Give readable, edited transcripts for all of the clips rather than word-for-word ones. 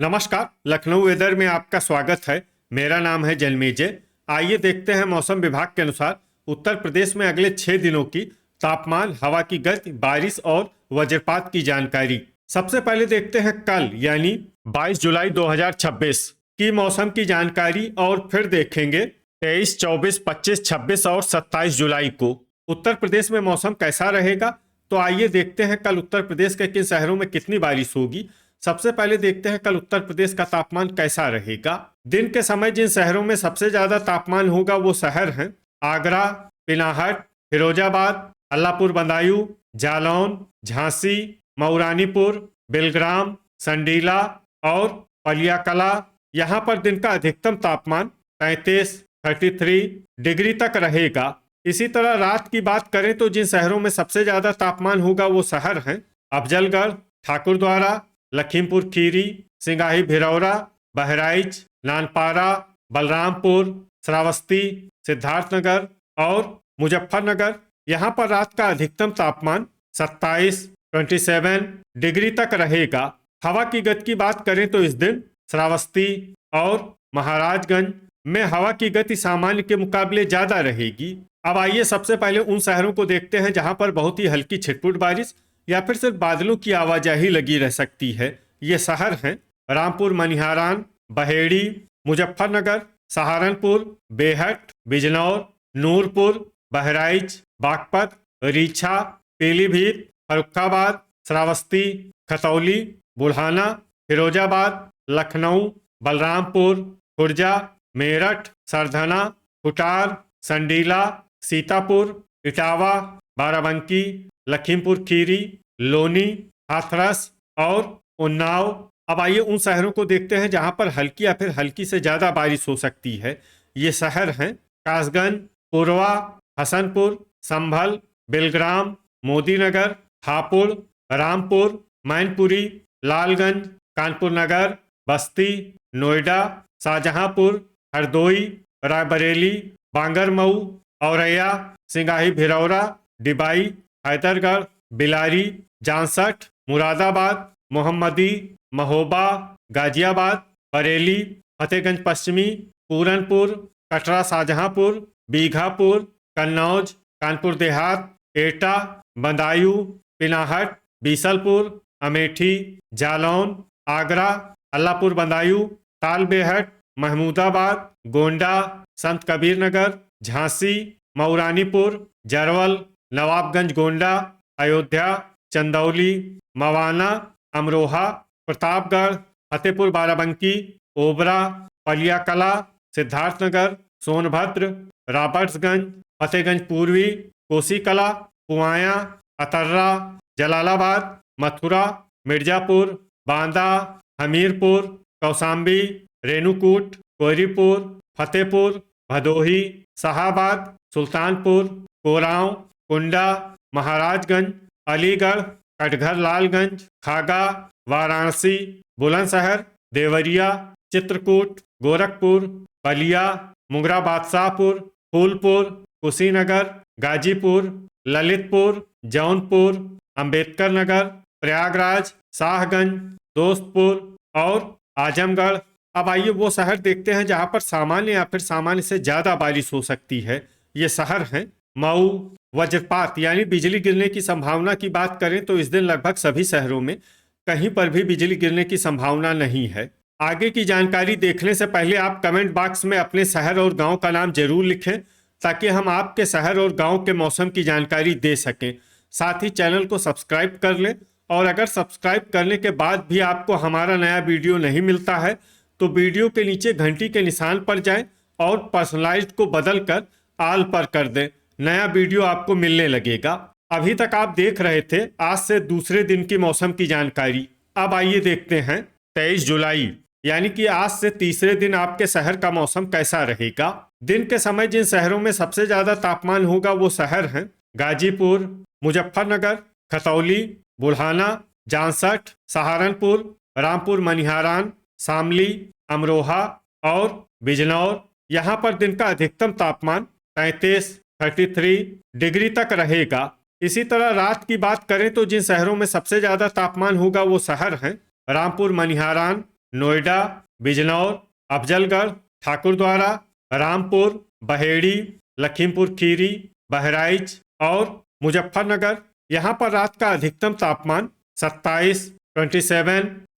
नमस्कार। लखनऊ वेदर में आपका स्वागत है। मेरा नाम है जन्मेजय। आइए देखते हैं मौसम विभाग के अनुसार उत्तर प्रदेश में अगले 6 दिनों की तापमान, हवा की गति, बारिश और वज्रपात की जानकारी। सबसे पहले देखते हैं कल यानी 22 जुलाई 2026 की मौसम की जानकारी और फिर देखेंगे 23, 24, 25, 26 और 27 जुलाई को उत्तर प्रदेश में मौसम कैसा रहेगा। तो आइए देखते हैं कल उत्तर प्रदेश के किन शहरों में कितनी बारिश होगी। सबसे पहले देखते हैं कल उत्तर प्रदेश का तापमान कैसा रहेगा। दिन के समय जिन शहरों में सबसे ज्यादा तापमान होगा वो शहर हैं आगरा, पिनाहट, फिरोजाबाद, अल्लापुर बदायूं, जालौन, झांसी, मऊरानीपुर, बिलग्राम, संडीला और पलियाकला। यहाँ पर दिन का अधिकतम तापमान 33 डिग्री तक रहेगा। इसी तरह रात की बात करें तो जिन शहरों में सबसे ज्यादा तापमान होगा वो शहर हैं अफजलगढ़, ठाकुरद्वारा, लखीमपुर खीरी, सिंगाही भिरौरा, बहराइच, नानपारा, बलरामपुर, श्रावस्ती, सिद्धार्थनगर और मुजफ्फरनगर। यहाँ पर रात का अधिकतम तापमान 27 डिग्री तक रहेगा। हवा की गति की बात करें तो इस दिन श्रावस्ती और महाराजगंज में हवा की गति सामान्य के मुकाबले ज्यादा रहेगी। अब आइए सबसे पहले उन शहरों को देखते हैं जहां पर बहुत ही हल्की छिटपुट बारिश या फिर सिर्फ बादलों की आवाजाही लगी रह सकती है। ये शहर हैं रामपुर मनिहारान, बहेड़ी, मुजफ्फरनगर, सहारनपुर, बेहट, बिजनौर, नूरपुर, बहराइच, बागपत, रीछा, पीलीभीत, फर्रुखाबाद, श्रावस्ती, खतौली, बुढ़ाना, फिरोजाबाद, लखनऊ, बलरामपुर, खुर्जा, मेरठ, सरधना, कुटार, संडीला, सीतापुर, इटावा, बाराबंकी, लखीमपुर खीरी, लोनी, हाथरस और उन्नाव। अब आइए उन शहरों को देखते हैं जहां पर हल्की या फिर हल्की से ज्यादा बारिश हो सकती है। ये शहर हैं कासगंज, पुरवा, हसनपुर, संभल, बिलग्राम, मोदीनगर, हापुड़, रामपुर, मैनपुरी, लालगंज, कानपुर नगर, बस्ती, नोएडा, शाहजहांपुर, हरदोई, रायबरेली, बांगरमऊ, औरैया, सिंगाही भिरौरा, डिबाई, हैदरगढ़, बिलारी, जांसठ, मुरादाबाद, मोहम्मदी, महोबा, गाजियाबाद, बरेली, फतेहगंज पश्चिमी, पूरनपुर, कटरा, शाहजहांपुर, बीघापुर, कन्नौज, कानपुर देहात, एटा, बदायूं, पिनाहट, बीसलपुर, अमेठी, जालौन, आगरा, अल्लापुर बदायूं, तालबेहट, महमूदाबाद, गोंडा, संत कबीर नगर, झांसी, मऊरानीपुर, जरवल, नवाबगंज गोंडा, अयोध्या, चंदौली, मवाना, अमरोहा, प्रतापगढ़, फतेहपुर बाराबंकी, ओबरा, पलियाकला, सिद्धार्थनगर, सोनभद्र, रॉबर्ट्सगंज, फतेहगंज पूर्वी, कोसीकला, पुआया, अतर्रा, जलालाबाद, मथुरा, मिर्जापुर, बांदा, हमीरपुर, कौसाम्बी, रेणुकूट, कोहरीपुर, फतेहपुर, भदोही, शाहाबाद, सुल्तानपुर, कोरांव, कुंडा, महाराजगंज, अलीगढ़, कटघर लालगंज, खागा, वाराणसी, बुलंदशहर, देवरिया, चित्रकूट, गोरखपुर, बलिया, मुंगरा बादशाहपुर, फूलपुर, कुशीनगर, गाजीपुर, ललितपुर, जौनपुर, अंबेडकर नगर, प्रयागराज, शाहगंज, दोस्तपुर और आजमगढ़। अब आइए वो शहर देखते हैं जहां पर सामान्य या फिर सामान्य से ज्यादा बारिश हो सकती है। ये शहर हैं मऊ। वज्रपात यानी बिजली गिरने की संभावना की बात करें तो इस दिन लगभग सभी शहरों में कहीं पर भी बिजली गिरने की संभावना नहीं है। आगे की जानकारी देखने से पहले आप कमेंट बॉक्स में अपने शहर और गांव का नाम जरूर लिखें ताकि हम आपके शहर और गांव के मौसम की जानकारी दे सकें। साथ ही चैनल को सब्सक्राइब कर लें और अगर सब्सक्राइब करने के बाद भी आपको हमारा नया वीडियो नहीं मिलता है तो वीडियो के नीचे घंटी के निशान पर जाएं और पर्सनलाइज्ड को बदलकर ऑल पर कर दें। नया वीडियो आपको मिलने लगेगा। अभी तक आप देख रहे थे आज से दूसरे दिन की मौसम की जानकारी। अब आइए देखते हैं 23 जुलाई यानी कि आज से तीसरे दिन आपके शहर का मौसम कैसा रहेगा। दिन के समय जिन शहरों में सबसे ज्यादा तापमान होगा वो शहर हैं गाजीपुर, मुजफ्फरनगर, खतौली, बुढ़ाना, जांसठ, सहारनपुर, रामपुर मनिहारान, शामली, अमरोहा और बिजनौर। यहाँ पर दिन का अधिकतम तापमान 33 डिग्री तक रहेगा। इसी तरह रात की बात करें तो जिन शहरों में सबसे ज्यादा तापमान होगा वो शहर हैं रामपुर मनिहारान, नोएडा, बिजनौर, अफजलगढ़, ठाकुरद्वारा, रामपुर, बहेड़ी, लखीमपुर खीरी, बहराइच और मुजफ्फरनगर। यहाँ पर रात का अधिकतम तापमान 27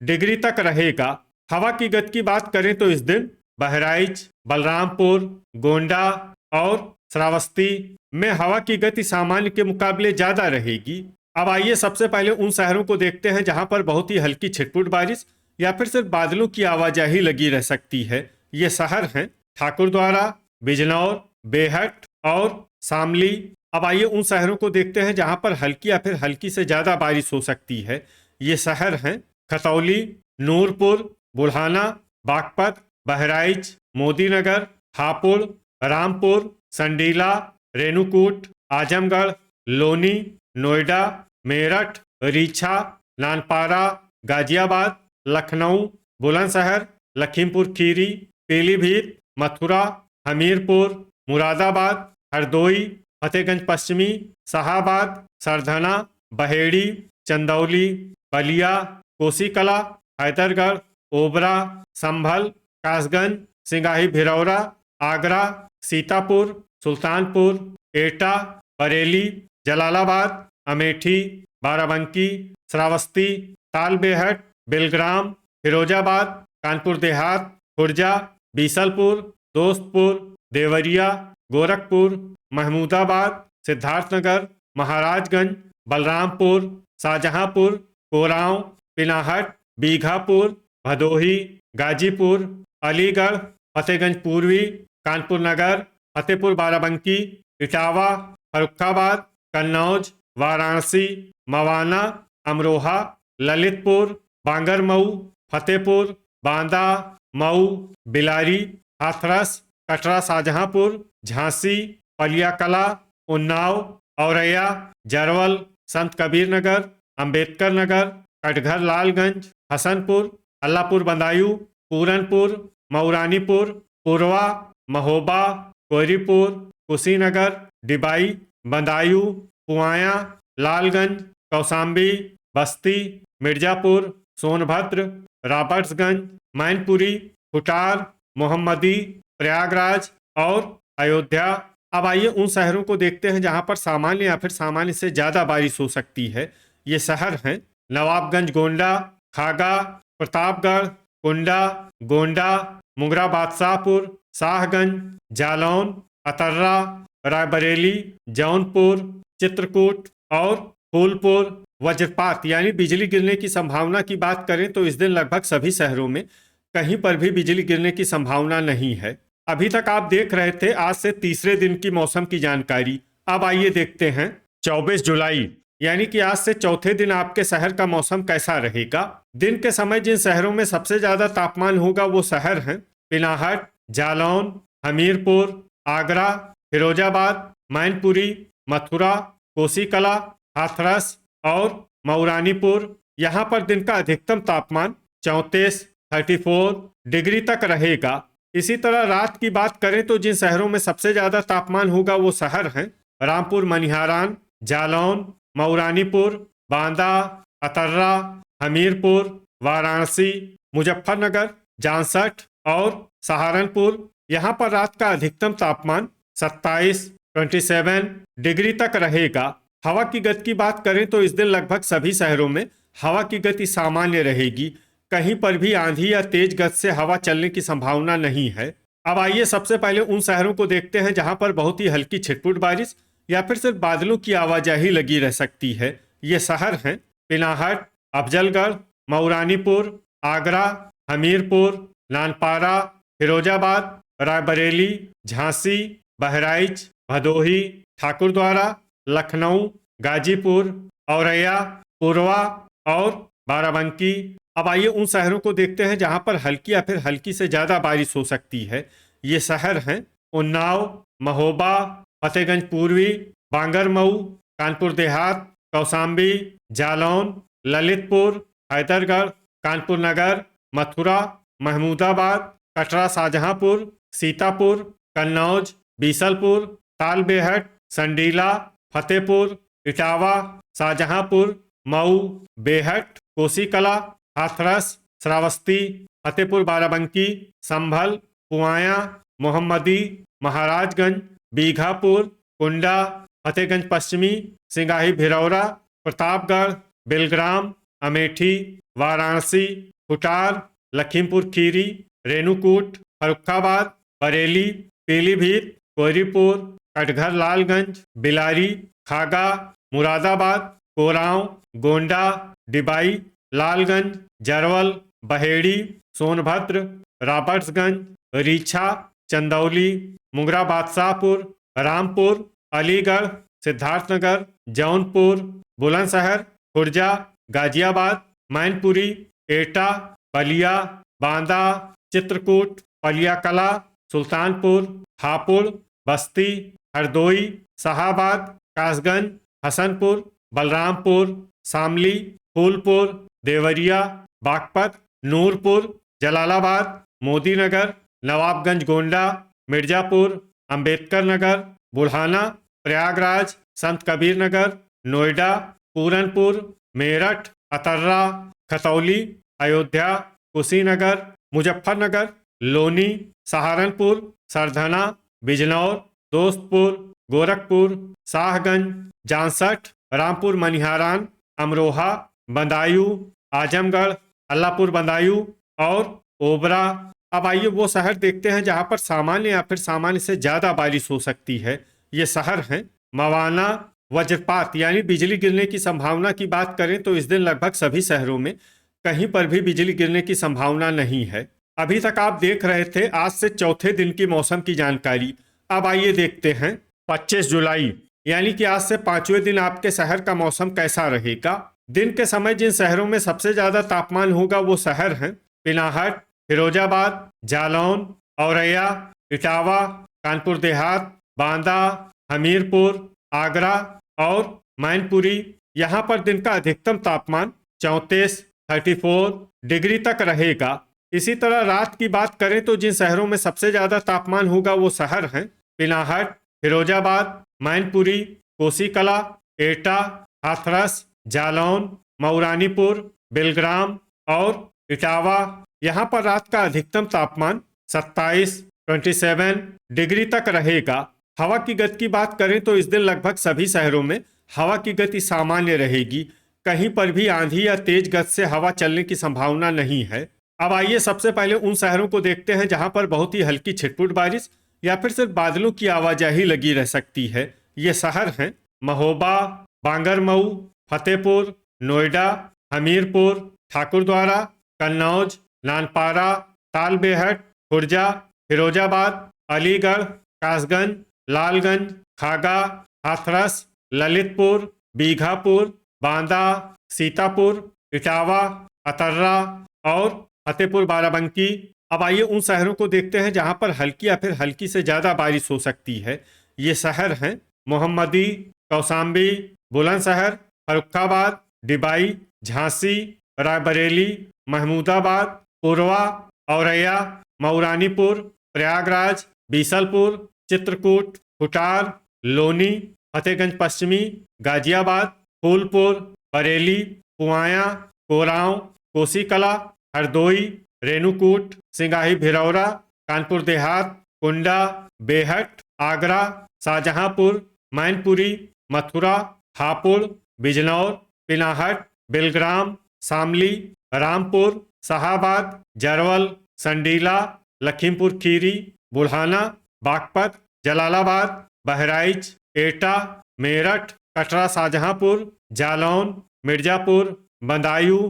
डिग्री तक रहेगा। हवा की गति की बात करें तो इस दिन बहराइच, बलरामपुर, गोंडा और श्रावस्ती में हवा की गति सामान्य के मुकाबले ज्यादा रहेगी। अब आइए सबसे पहले उन शहरों को देखते हैं जहां पर बहुत ही हल्की छिटपुट बारिश या फिर सिर्फ बादलों की आवाजाही लगी रह सकती है। ये शहर हैं ठाकुरद्वारा, बिजनौर, बेहट और शामली। अब आइए उन शहरों को देखते हैं जहां पर हल्की या फिर हल्की से ज्यादा बारिश हो सकती है। ये शहर हैं खतौली, नूरपुर, बुढ़ाना, बागपत, बहराइच, मोदीनगर, हापुड़, रामपुर, संडीला, रेणुकूट, आजमगढ़, लोनी, नोएडा, मेरठ, रीछा, नानपारा, गाजियाबाद, लखनऊ, बुलंदशहर, लखीमपुर खीरी, पीलीभीत, मथुरा, हमीरपुर, मुरादाबाद, हरदोई, फतेहगंज पश्चिमी, शाहाबाद, सरधना, बहेड़ी, चंदौली, बलिया, कोसीकला, हैदरगढ़, ओबरा, संभल, कासगंज, सिंगाही भिरौरा, आगरा, सीतापुर, सुल्तानपुर, एटा, बरेली, जलालाबाद, अमेठी, बाराबंकी, श्रावस्ती, तालबेहट, बिलग्राम, फिरोजाबाद, कानपुर देहात, खुर्जा, बीसलपुर, दोस्तपुर, देवरिया, गोरखपुर, महमूदाबाद, सिद्धार्थनगर, महाराजगंज, बलरामपुर, शाहजहांपुर, कोरांव, पिनाहट, बीघापुर, भदोही, गाजीपुर, अलीगढ़, फतेहगंज पूर्वी, कानपुर नगर, फतेहपुर बाराबंकी, इटावा, फर्रुखाबाद, कन्नौज, वाराणसी, मवाना, अमरोहा, ललितपुर, बांगरमऊ, फतेहपुर, बांदा, मऊ, बिलारी, हाथरस, कटरा, शाहजहांपुर, झांसी, पलियाकला, उन्नाव, औरैया, जरवल, संत कबीर नगर, अंबेडकर नगर, कटघर लालगंज, हसनपुर, अल्लाहपुर बदायूं, पूरनपुर, मऊरानीपुर, पूर्वा, महोबा, कोयरीपुर, कुशीनगर, डिबाई, बदायूं, पुआया, लालगंज, कौसाम्बी, बस्ती, मिर्जापुर, सोनभद्र, रॉबर्ट्सगंज, मैनपुरी, खुटार, मोहम्मदी, प्रयागराज और अयोध्या। अब आइए उन शहरों को देखते हैं जहां पर सामान्य या फिर सामान्य से ज्यादा बारिश हो सकती है। ये शहर हैं नवाबगंज गोंडा, खागा, प्रतापगढ़, कुंडा, गोंडा, मुंगरा बादशाहपुर, शाहगंज, जालौन, अतर्रा, रायबरेली, जौनपुर, चित्रकूट और फूलपुर। वज्रपात यानी बिजली गिरने की संभावना की बात करें तो इस दिन लगभग सभी शहरों में कहीं पर भी बिजली गिरने की संभावना नहीं है। अभी तक आप देख रहे थे आज से तीसरे दिन की मौसम की जानकारी। अब आइए देखते हैं 24 जुलाई यानी कि आज से चौथे दिन आपके शहर का मौसम कैसा रहेगा। दिन के समय जिन शहरों में सबसे ज्यादा तापमान होगा वो शहर हैं पिनाहट, जालौन, हमीरपुर, आगरा, फिरोजाबाद, मैनपुरी, मथुरा, कोसीकला, हाथरस और मऊरानीपुर। यहाँ पर दिन का अधिकतम तापमान 34 डिग्री तक रहेगा। इसी तरह रात की बात करें तो जिन शहरों में सबसे ज्यादा तापमान होगा वो शहर हैं रामपुर, मनिहारान, जालौन, मऊरानीपुर, बांदा, अतर्रा, हमीरपुर, वाराणसी, मुजफ्फरनगर, जांसठ और सहारनपुर। यहाँ पर रात का अधिकतम तापमान 27 डिग्री तक रहेगा। हवा की गति की बात करें तो इस दिन लगभग सभी शहरों में हवा की गति सामान्य रहेगी। कहीं पर भी आंधी या तेज गति से हवा चलने की संभावना नहीं है। अब आइए सबसे पहले उन शहरों को देखते हैं जहां पर बहुत ही हल्की छिटपुट बारिश या फिर सिर्फ बादलों की आवाजाही लगी रह सकती है। ये शहर हैं पिनाहट, अफजलगढ़, मऊरानीपुर, आगरा, हमीरपुर, नानपारा, फिरोजाबाद, रायबरेली, झांसी, बहराइच, भदोही, ठाकुरद्वारा, लखनऊ, गाजीपुर, औरैया, पूर्वा और बाराबंकी। अब आइए उन शहरों को देखते हैं जहां पर हल्की या फिर हल्की से ज्यादा बारिश हो सकती है। ये शहर हैं उन्नाव, महोबा, फतेहगंज पूर्वी, बांगरमऊ, कानपुर देहात, कौसाम्बी, जालौन, ललितपुर, हैदरगढ़, कानपुर नगर, मथुरा, महमूदाबाद, कटरा, शाहजहांपुर, सीतापुर, कन्नौज, बीसलपुर, तालबेहट, संडीला, फतेहपुर, इटावा, शाहजहांपुर, मऊ, बेहट, कोसीकला, हाथरस, श्रावस्ती, फतेहपुर बाराबंकी, संभल, पुआया, मोहम्मदी, महाराजगंज, बीघापुर, कुंडा, फतेहगंज पश्चिमी, सिंगाही भिरौरा, प्रतापगढ़, बेलग्राम, अमेठी, वाराणसी, खुटार, लखीमपुर खीरी, रेणुकूट, फर्रुखाबाद, बरेली, पीलीभीत, कोहरीपुर, कटघर लालगंज, बिलारी, खागा, मुरादाबाद, कोरांव, गोंडा, डिबाई, लालगंज, जरवल, बहेड़ी, सोनभद्र, रॉबर्ट्सगंज, रीछा, चंदौली, मुंगरा बादशाहपुर, रामपुर, अलीगढ़, सिद्धार्थनगर, जौनपुर, बुलंदशहर, खुर्जा, गाजियाबाद, मैनपुरी, एटा, बलिया, बांदा, चित्रकूट, पलिया कला, सुल्तानपुर, हापुड़, बस्ती, हरदोई, शाहाबाद, कासगंज, हसनपुर, बलरामपुर, शामली, फूलपुर, देवरिया, बागपत, नूरपुर, जलालाबाद, मोदीनगर, नवाबगंज गोंडा, मिर्जापुर, अंबेडकर नगर, बुढ़ाना, प्रयागराज, संत कबीर नगर, नोएडा, पूरनपुर, मेरठ, अतर्रा, खतौली, अयोध्या, कुशीनगर, मुजफ्फरनगर, लोनी, सहारनपुर, सरधना, बिजनौर, दोस्तपुर, गोरखपुर, शाहगंज, जांसठ, रामपुर मनिहारान, अमरोहा, बदायूं, आजमगढ़, अल्लाहपुर बदायूं और ओबरा। अब आइए वो शहर देखते हैं जहां पर सामान्य या फिर सामान्य से ज्यादा बारिश हो सकती है। ये शहर हैं मवाना। वज्रपात यानी बिजली गिरने की संभावना की बात करें तो इस दिन लगभग सभी शहरों में कहीं पर भी बिजली गिरने की संभावना नहीं है। अभी तक आप देख रहे थे आज से चौथे दिन की मौसम की जानकारी। अब आइए देखते हैं 25 जुलाई यानी कि आज से पांचवें दिन आपके शहर का मौसम कैसा रहेगा। दिन के समय जिन शहरों में सबसे ज्यादा तापमान होगा वो शहर हैं पिनाहट, फिरोजाबाद, जालौन, औरैया, इटावा, कानपुर देहात, बांदा, हमीरपुर, आगरा और मैनपुरी। यहाँ पर दिन का अधिकतम तापमान 34 डिग्री तक रहेगा। इसी तरह रात की बात करें तो जिन शहरों में सबसे ज्यादा तापमान होगा वो शहर हैं पिनाहट, फिरोजाबाद, मैनपुरी, कोसीकला, एटा, हाथरस, जालौन, मऊरानीपुर, बेलग्राम और इटावा। यहाँ पर रात का अधिकतम तापमान 27 डिग्री तक रहेगा। हवा की गति की बात करें तो इस दिन लगभग सभी शहरों में हवा की गति सामान्य रहेगी। कहीं पर भी आंधी या तेज गति से हवा चलने की संभावना नहीं है। अब आइए सबसे पहले उन शहरों को देखते हैं जहां पर बहुत ही हल्की छिटपुट बारिश या फिर सिर्फ बादलों की आवाजाही लगी रह सकती है। ये शहर हैं महोबा, बांगरमऊ, फतेहपुर, नोएडा, हमीरपुर, ठाकुरद्वारा, कन्नौज, नानपारा, तालबेहट, खुर्जा, फिरोजाबाद, अलीगढ़, कासगंज, लालगंज, खागा, हाथरस, ललितपुर, बीघापुर, बांदा, सीतापुर, इटावा, अतर्रा और फतेहपुर बाराबंकी। अब आइए उन शहरों को देखते हैं जहां पर हल्की या फिर हल्की से ज्यादा बारिश हो सकती है। ये शहर हैं मोहम्मदी, कौसाम्बी, बुलंदशहर, फर्रुखाबाद, डिबाई, झांसी, रायबरेली, महमूदाबाद, पुरवा, औरैया, मऊरानीपुर, प्रयागराज, बीसलपुर, चित्रकूट, खुटार, लोनी, फतेहगंज पश्चिमी, गाजियाबाद, फूलपुर, बरेली, पुआया, कोरांव, कोसीकला, हरदोई, रेणुकूट, सिंगाही भिरौरा, कानपुर देहात, कुंडा, बेहट, आगरा, शाहजहांपुर, मैनपुरी, मथुरा, हापुड़, बिजनौर, पिनाहट, बेलग्राम, शामली, रामपुर, शाहाबाद, जरवल, संडीला, लखीमपुर खीरी, बुढ़ाना, बागपत, जलालाबाद, बहराइच, एटा, मेरठ, कटरा, शाहजहांपुर, जालौन, मिर्जापुर, बदायूं,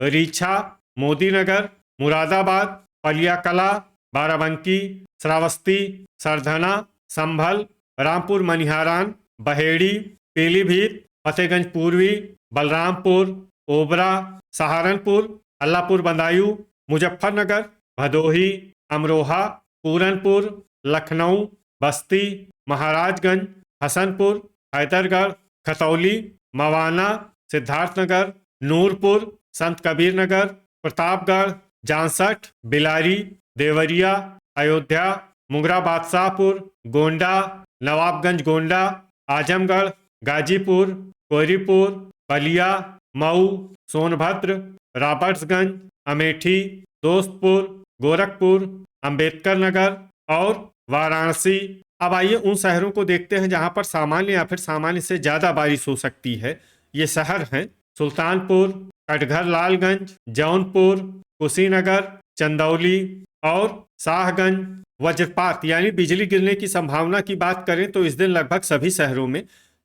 रीछा, मोदीनगर, मुरादाबाद, पलिया कला, बाराबंकी, श्रावस्ती, सरधना, संभल, रामपुर मनिहारान, बहेड़ी, पीलीभीत, फतेहगंज पूर्वी, बलरामपुर, ओबरा, सहारनपुर, अल्लाहपुर बदायूं, मुजफ्फरनगर, भदोही, अमरोहा, पूरनपुर, लखनऊ, बस्ती, महाराजगंज, हसनपुर, हैदरगढ़, खतौली, मवाना, सिद्धार्थनगर, नूरपुर, संत कबीर नगर, प्रतापगढ़, जांसठ, बिलारी, देवरिया, अयोध्या, मुंगरा बादशाहपुर, गोंडा, नवाबगंज गोंडा, आजमगढ़, गाजीपुर, कोहरीपुर, बलिया, मऊ, सोनभद्र, रॉबर्ट्सगंज, अमेठी, दोस्तपुर, गोरखपुर, अंबेडकर नगर और वाराणसी। अब आइए उन शहरों को देखते हैं जहां पर सामान्य या फिर सामान्य से ज्यादा बारिश हो सकती है। ये शहर हैं सुल्तानपुर, कटघर लालगंज, जौनपुर, कुशीनगर, चंदौली और शाहगंज। वज्रपात यानी बिजली गिरने की संभावना की बात करें तो इस दिन लगभग सभी शहरों में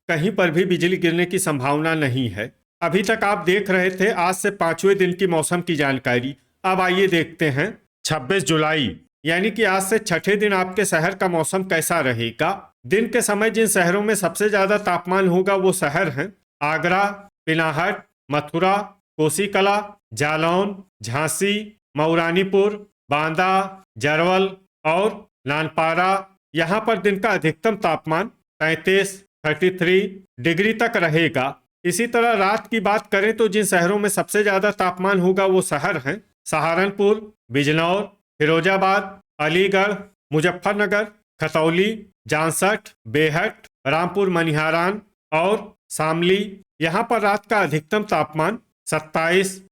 कहीं पर भी बिजली गिरने की संभावना नहीं है। अभी तक आप देख रहे थे आज से 5वें दिन की मौसम की जानकारी। अब आइए देखते हैं 26 जुलाई यानी कि आज से छठे दिन आपके शहर का मौसम कैसा रहेगा। दिन के समय जिन शहरों में सबसे ज्यादा तापमान होगा वो शहर हैं आगरा, पिनाहट, मथुरा, कोसीकला, जालौन, झांसी, मऊरानीपुर, बांदा, जरवल और नानपारा। यहाँ पर दिन का अधिकतम तापमान 33 डिग्री तक रहेगा। इसी तरह रात की बात करें तो जिन शहरों में सबसे ज्यादा तापमान होगा वो शहर हैं सहारनपुर, बिजनौर, फिरोजाबाद, अलीगढ़, मुजफ्फरनगर, खतौली, जांसठ, बेहट, रामपुर मनिहारान और शामली। यहाँ पर रात का अधिकतम तापमान 27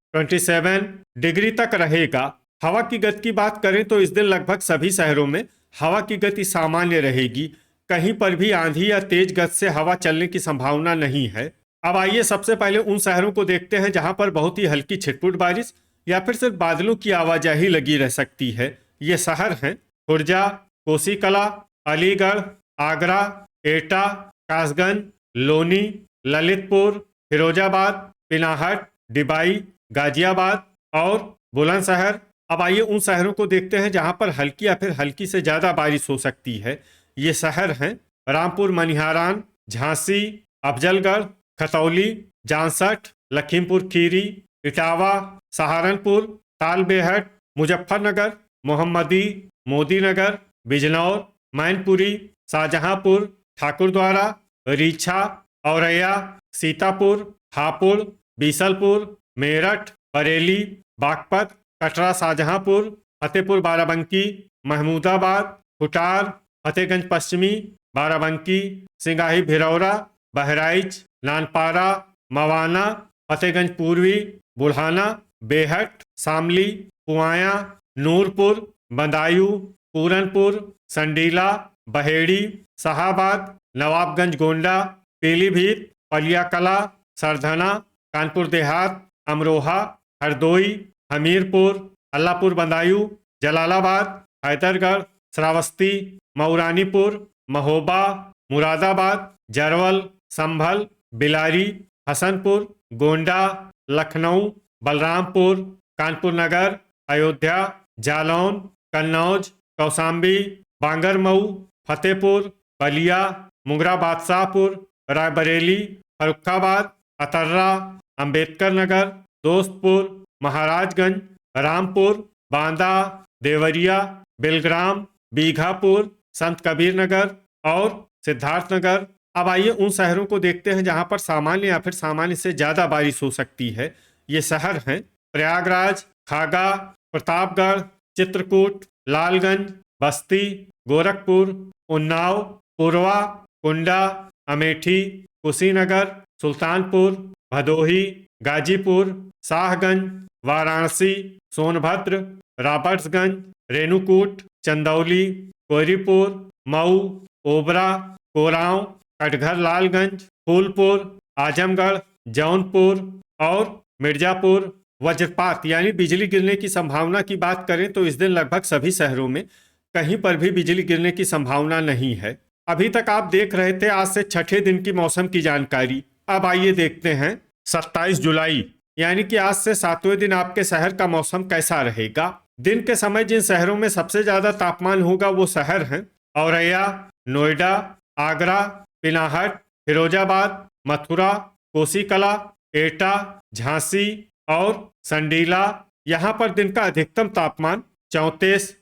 डिग्री तक रहेगा। हवा की गति की बात करें तो इस दिन लगभग सभी शहरों में हवा की गति सामान्य रहेगी। कहीं पर भी आंधी या तेज गति से हवा चलने की संभावना नहीं है। अब आइए सबसे पहले उन शहरों को देखते हैं जहां पर बहुत ही हल्की छिटपुट बारिश या फिर सिर्फ बादलों की आवाजाही लगी रह सकती है। ये शहर हैं खुर्जा, कोसीकला, अलीगढ़, आगरा, एटा, कासगंज, लोनी, ललितपुर, फिरोजाबाद, पिनाहट, डिबाई, गाजियाबाद और बुलंदशहर। अब आइए उन शहरों को देखते हैं जहां पर हल्की या फिर हल्की से ज्यादा बारिश हो सकती है। ये शहर हैं रामपुर मनिहारान, झांसी, अफजलगढ़, खतौली, जांसठ, लखीमपुर खीरी, इटावा, सहारनपुर, तालबेहट, मुजफ्फरनगर, मोहम्मदी, मोदीनगर, बिजनौर, मैनपुरी, शाहजहांपुर, ठाकुरद्वारा, रीछा, औरैया, सीतापुर, हापुड़, बीसलपुर, मेरठ, बरेली, बागपत, कटरा, शाहजहांपुर, फतेहपुर बाराबंकी, महमूदाबाद, खुटार, फतेहगंज पश्चिमी, बाराबंकी, सिंगाही भिरौरा, बहराइच, नानपारा, मवाना, फतेहगंज पूर्वी, बुढ़ाना, बेहट, शामली, पुआया, नूरपुर, बदायूं, पूरनपुर, संडीला, बहेड़ी, शाहाबाद, नवाबगंज गोंडा, पीलीभीत, पलियाकला, सरधना, कानपुर देहात, अमरोहा, हरदोई, हमीरपुर, अल्लाहपुर बदायूं, जलालाबाद, हैदरगढ़, श्रावस्ती, मऊरानीपुर, महोबा, मुरादाबाद, जरवल, संभल, बिलारी, हसनपुर, गोंडा, लखनऊ, बलरामपुर, कानपुर नगर, अयोध्या, जालौन, कन्नौज, कौशाम्बी, बांगरमऊ, फतेहपुर, बलिया, मुंगरा बादशाहपुर, रायबरेली, फर्रुखाबाद, अतर्रा, अंबेडकर नगर, दोस्तपुर, महाराजगंज, रामपुर, बांदा, देवरिया, बिलग्राम, बीघापुर, संत कबीर नगर और सिद्धार्थनगर। अब आइए उन शहरों को देखते हैं जहां पर सामान्य या फिर सामान्य से ज्यादा बारिश हो सकती है। ये शहर हैं प्रयागराज, खागा, प्रतापगढ़, चित्रकूट, लालगंज, बस्ती, गोरखपुर, उन्नाव, पुरवा, कुंडा, अमेठी, कुशीनगर, सुल्तानपुर, भदोही, गाजीपुर, शाहगंज, वाराणसी, सोनभद्र, रॉबर्ट्सगंज, रेणुकूट, चंदौली, कोयरीपुर, मऊ, ओबरा, कोरांव, कटघर लालगंज, फूलपुर, आजमगढ़, जौनपुर और मिर्जापुर। वज्रपात यानी बिजली गिरने की संभावना की बात करें तो इस दिन लगभग सभी शहरों में कहीं पर भी बिजली गिरने की संभावना नहीं है। अभी तक आप देख रहे थे आज से छठे दिन की मौसम की जानकारी। अब आइए देखते हैं 27 जुलाई यानी कि आज से 7वें दिन आपके शहर का मौसम कैसा रहेगा। दिन के समय जिन शहरों में सबसे ज्यादा तापमान होगा वो शहर हैं औरैया, नोएडा, आगरा, पिनाहट, फिरोजाबाद, मथुरा, कोसीकला, एटा, झांसी और संडीला। यहाँ पर दिन का अधिकतम तापमान 34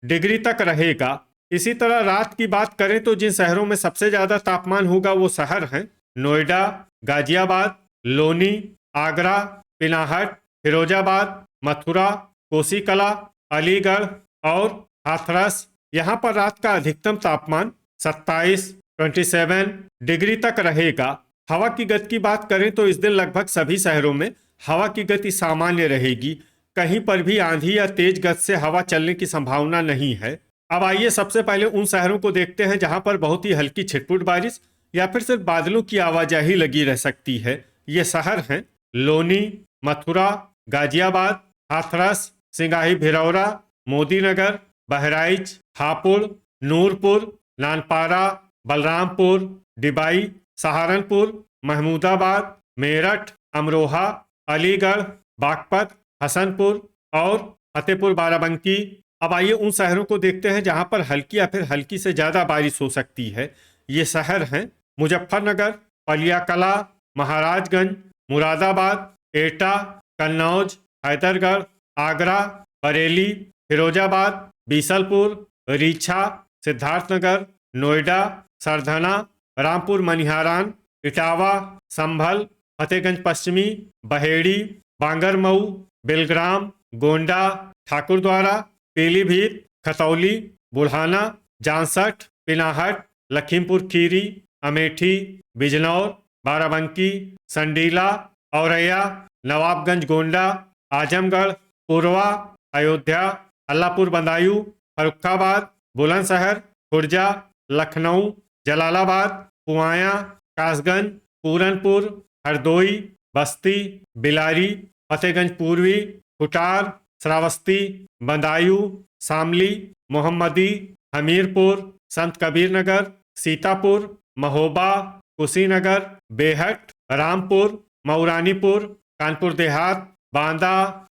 डिग्री तक रहेगा। इसी तरह रात की बात करें तो जिन शहरों में सबसे ज्यादा तापमान होगा वो शहर हैं नोएडा, गाजियाबाद, लोनी, आगरा, पिनाहट, फिरोजाबाद, मथुरा, कोसीकला, अलीगढ़ और हाथरस। यहाँ पर रात का अधिकतम तापमान 27 डिग्री तक रहेगा। हवा की गति की बात करें तो इस दिन लगभग सभी शहरों में हवा की गति सामान्य रहेगी। कहीं पर भी आंधी या तेज गति से हवा चलने की संभावना नहीं है। अब आइए सबसे पहले उन शहरों को देखते हैं जहां पर बहुत ही हल्की छिटपुट बारिश या फिर सिर्फ बादलों की आवाजाही लगी रह सकती है। ये शहर हैं लोनी, मथुरा, गाजियाबाद, हाथरस, सिंगाही भिरौरा, मोदीनगर, बहराइच, हापुड़, नूरपुर, नानपारा, बलरामपुर, डिबाई, सहारनपुर, महमूदाबाद, मेरठ, अमरोहा, अलीगढ़, बागपत, हसनपुर और फतेहपुर बाराबंकी। अब आइए उन शहरों को देखते हैं जहां पर हल्की या फिर हल्की से ज्यादा बारिश हो सकती है। ये शहर हैं मुजफ्फरनगर, पलियाकला, महाराजगंज, मुरादाबाद, एटा, कन्नौज, हैदरगढ़, आगरा, बरेली, फिरोजाबाद, बीसलपुर, रीछा, सिद्धार्थनगर, नोएडा, सरधना, रामपुर मनिहारान, इटावा, संभल, फतेहगंज पश्चिमी, बहेड़ी, बांगरमऊ, बेलग्राम, गोंडा, ठाकुरद्वारा, पीलीभीत, खतौली, बुढ़ाना, जांसठ, पिनाहट, लखीमपुर खीरी, अमेठी, बिजनौर, बाराबंकी, संडीला, औरैया, नवाबगंज गोंडा, आजमगढ़, पुरवा, अयोध्या, अल्लाहपुर बदायूं, फर्रुखाबाद, बुलंदशहर, खुर्जा, लखनऊ, जलालाबाद, पुआया, कासगंज, पूरनपुर, हरदोई, बस्ती, बिलारी, फतेहगंज पूर्वी, खुटार, श्रावस्ती, बदायूं, शामली, मोहम्मदी, हमीरपुर, संत कबीर नगर, सीतापुर, महोबा, कुशीनगर, बेहट, रामपुर, मऊरानीपुर, कानपुर देहात, बांदा,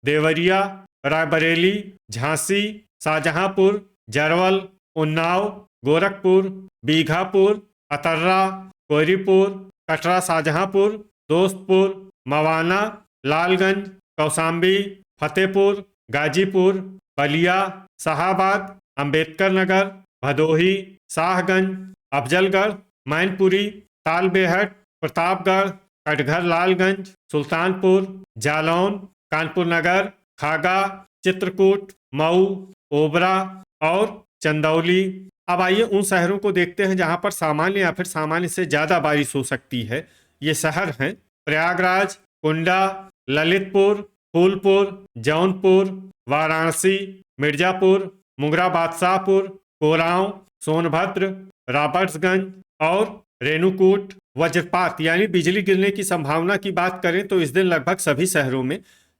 देवरिया, रायबरेली, झांसी, शाहजहांपुर, जरवल, उन्नाव, गोरखपुर, बीघापुर, अतर्रा, कोयरीपुर, कटरा शाहजहांपुर, दोस्तपुर, मवाना, लालगंज, कौसाम्बी, फतेहपुर, गाजीपुर, बलिया, शाहाबाद, अंबेडकर नगर, भदोही, शाहगंज, अफजलगढ़, मैनपुरी, तालबेहट, प्रतापगढ़, कटघर लालगंज, सुल्तानपुर, जालौन, कानपुर नगर, खागा, चित्रकूट, मऊ, ओबरा और चंदौली। अब आइए उन शहरों को देखते हैं जहां पर सामान्य या फिर सामान्य से ज्यादा बारिश हो सकती है। ये शहर हैं प्रयागराज, कुंडा, ललितपुर, फूलपुर, जौनपुर, वाराणसी, मिर्जापुर, मुंगरा बादशाहपुर, कोरांव, सोनभद्र, रॉबर्ट्सगंज और रेणुकूट। वज्रपात यानी बिजली गिरने की संभावना की बात करें तो इस दिन लगभग सभी शहरों में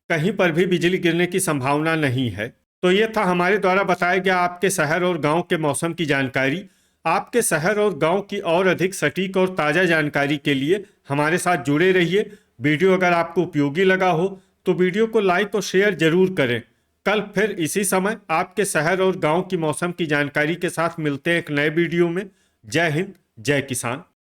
कहीं पर भी बिजली गिरने की संभावना नहीं है। तो ये था हमारे द्वारा बताया गया आपके शहर और गांव के मौसम की जानकारी। आपके शहर और गांव की और अधिक सटीक और ताज़ा जानकारी के लिए हमारे साथ जुड़े रहिए। वीडियो अगर आपको उपयोगी लगा हो तो वीडियो को लाइक और शेयर जरूर करें। कल फिर इसी समय आपके शहर और गांव की मौसम की जानकारी के साथ मिलते हैं एक नए वीडियो में। जय हिंद, जय किसान।